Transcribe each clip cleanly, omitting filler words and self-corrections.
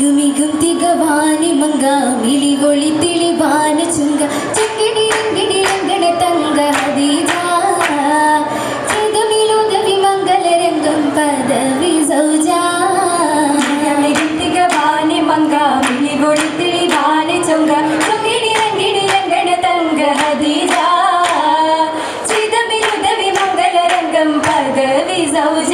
മികുമികും തികവാനി മങ്ക മിളിവൊളി തെളിവാന ചുങ്ക ചെങ്കിടിരങ്കിടിരങ്കണ തങ്ക ഹദീജ ചിതമിലുദവി മംഗളരംഗം പദവി സൗജ തികവാനി മങ്ക മിളിവൊളി തെളിവാന ചുങ്ക ചെങ്കിടിരങ്കിടിരങ്കണ തങ്ക ഹദീജ ചിതമിലുദവി മംഗളരംഗം പദവി സൗജ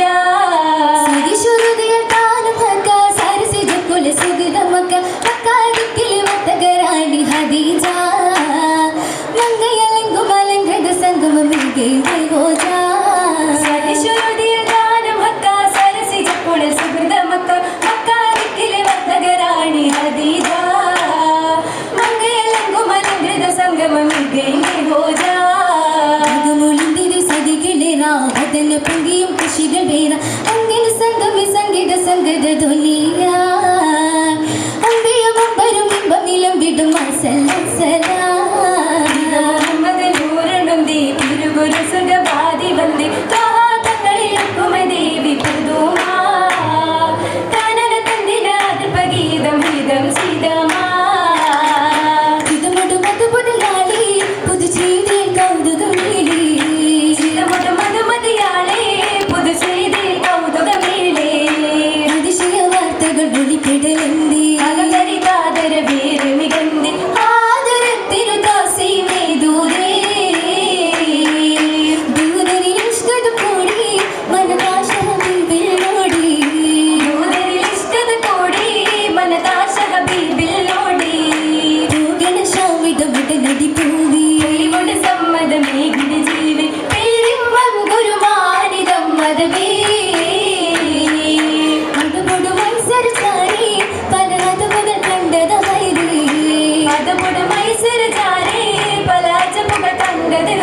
പൊങ്കിയും കൃഷികൾ വേറ അങ്ങനെ സംഗീത സംഗീത ധ്വനിയ അമ്പിയ മമ്പരും ഇമ്പമിലും വിടും മസലൂരണം ദേ തിരുഗുരു സുഖവാദി വന്ദേ ദേവി പുതുമാ കാനന തന്ദിന ഗീതം ഗീതം സീതമാ ഇതുമൊടു മധുപുടലാളി പുതുചെയ്തി കൗതുകം നീളി ഇതുമൊടു മധുമതിയാളെ പുതുചെയ്തി കൗതുകമേളേ അതിശയ വാർത്തകൾ വിളിക്കിടലെന്തി അകകരികാതര വേറെ മികന്തി ആദരത്തിരു ദാസി ദൂരേ ദൂരരിഷ്ടത് കൂടി മനതാശ ബിൽബിലോടി ദൂരരിഷ്ടത് കൂടി മനതാശ ബിൽബിലോടി പൂഗണ ശാമിടമിട നദി പൂവി കൊണ്ട് സമ്മതമേകിന് ജീവി പേരിമ്പം ഗുരുമാനിതം മതവേ അതുപൊടു മത്സരചാരി പല അതുമുതൽ കണ്ടതായി അതുപൊടു മത്സരചാരി പല ചുമകൾ കണ്ടത്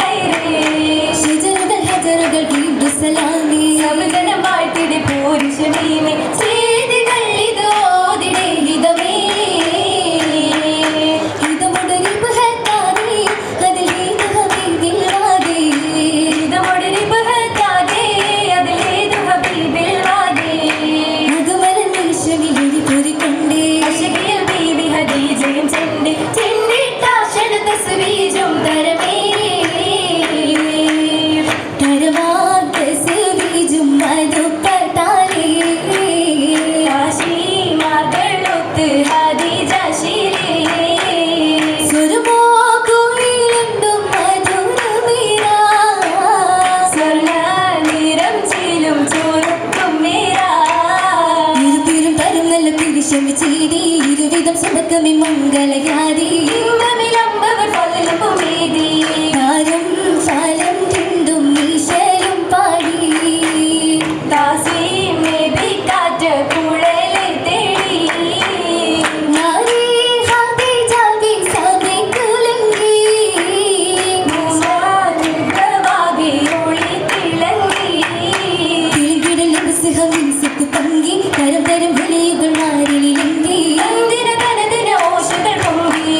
ഹിജറുകൾ ഹജറുകൾ വീണ്ടു സലാമി സബദനം വാഴ്ത്തിടെ പൂരുഷമീമേ ചെയ്തികൾ ഇതോദിടെ ഹിതമേ ഇതുമുടരി ബഹത്താതെ അതിലേതു ഹബീബിൽവാദേ ഇതുമുടരി ബഹത്താതെ അതിലേതു ഹബീബിൽവാദേ മുതുമലൻ നിമിഷമിലൊരു പൊരിക്കണ്ടേ അശകിയ ബീബി ഹദീജയും ചെണ്ടേ ചെണ്ടിട്ടാശന തസ്വീജും തരമേ തരവാൻ തസ്വീജും മധുപ്പത്താലേ കാശി മാർഗളൊത്ത് ഹദീജ ശീലേ സുരമോകുയിലെന്തും മധുരമേരാ സ്വർണ്ണ നിറം ചീലും ചുരുക്കും മേരാ ഇരുപേരും തരും നല്ല പിരിശമി ചെയ്തി ഇരുവിധം സുബക്കമി മംഗളയാതി ഇമ്പമിലമ്പവർ പകലും വേദി താരം ഫലം രണ്ടും ഈശലും പാടി ദാസി മേബി കാറ്റ് കുഴലെ തേടി നാരി ഹദീജ ബി സബി കുലങ്കി മുസാനികവാകി ഒളി തിളങ്ങി തിളങ്ങിടലും സുഹവിൻ സുഖ പങ്കി തരം തരം വിളിയുകൾ മാറിലിലങ്കി തനദിന ഓശകൾ പൊങ്കി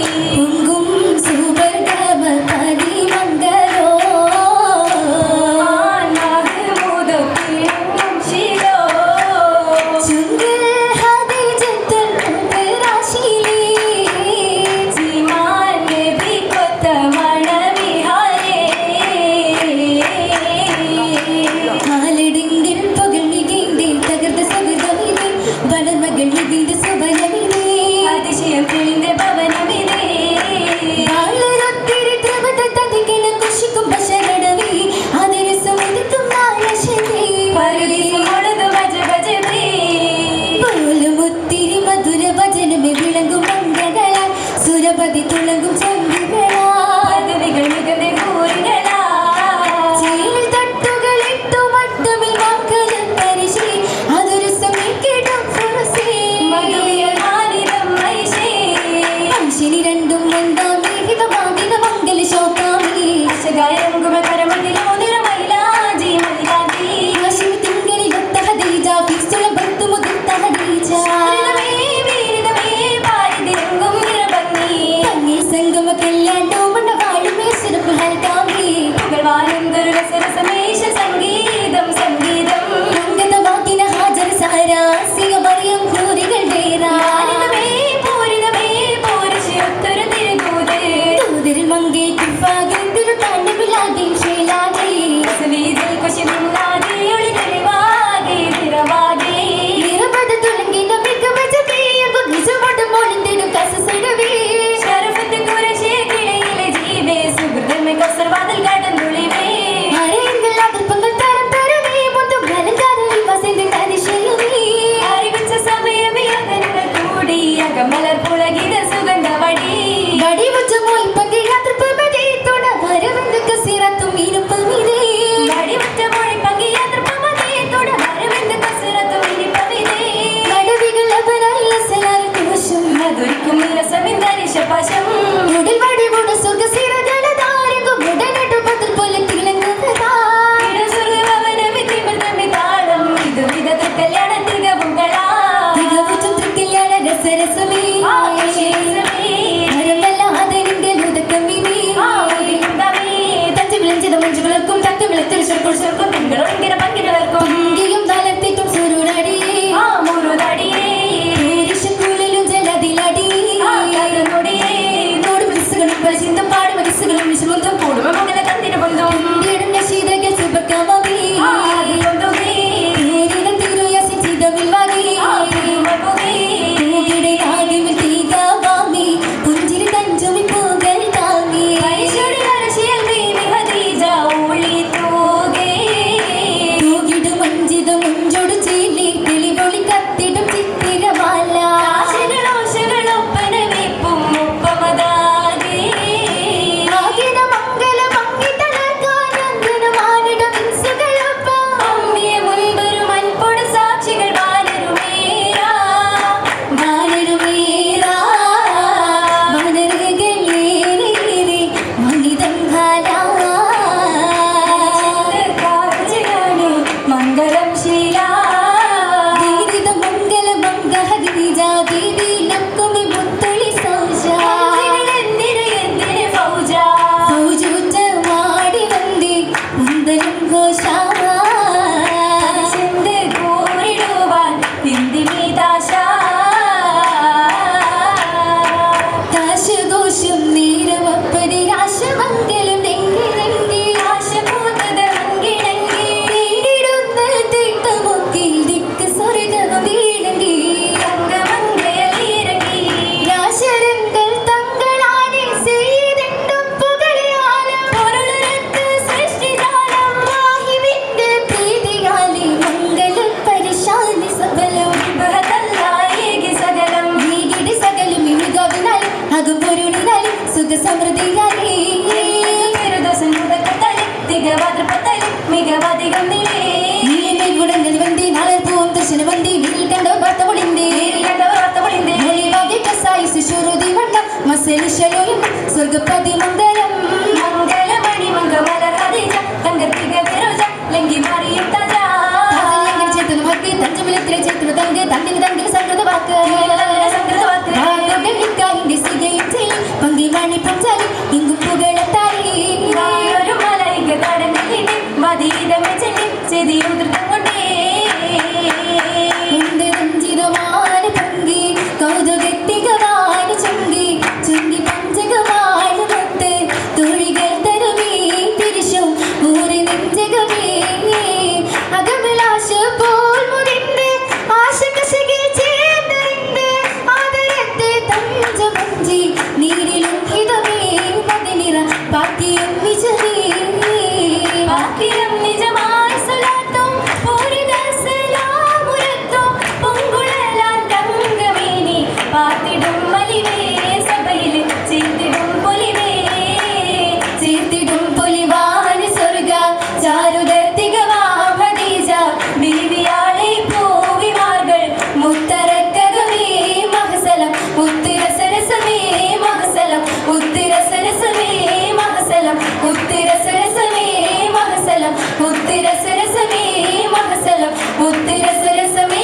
ഇത് രസരസമേ.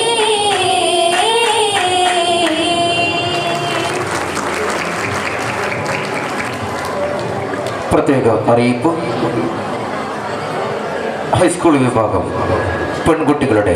പ്രത്യേക അറിയിപ്പ്. ഹൈസ്കൂൾ വിഭാഗം പെൺകുട്ടികളുടെ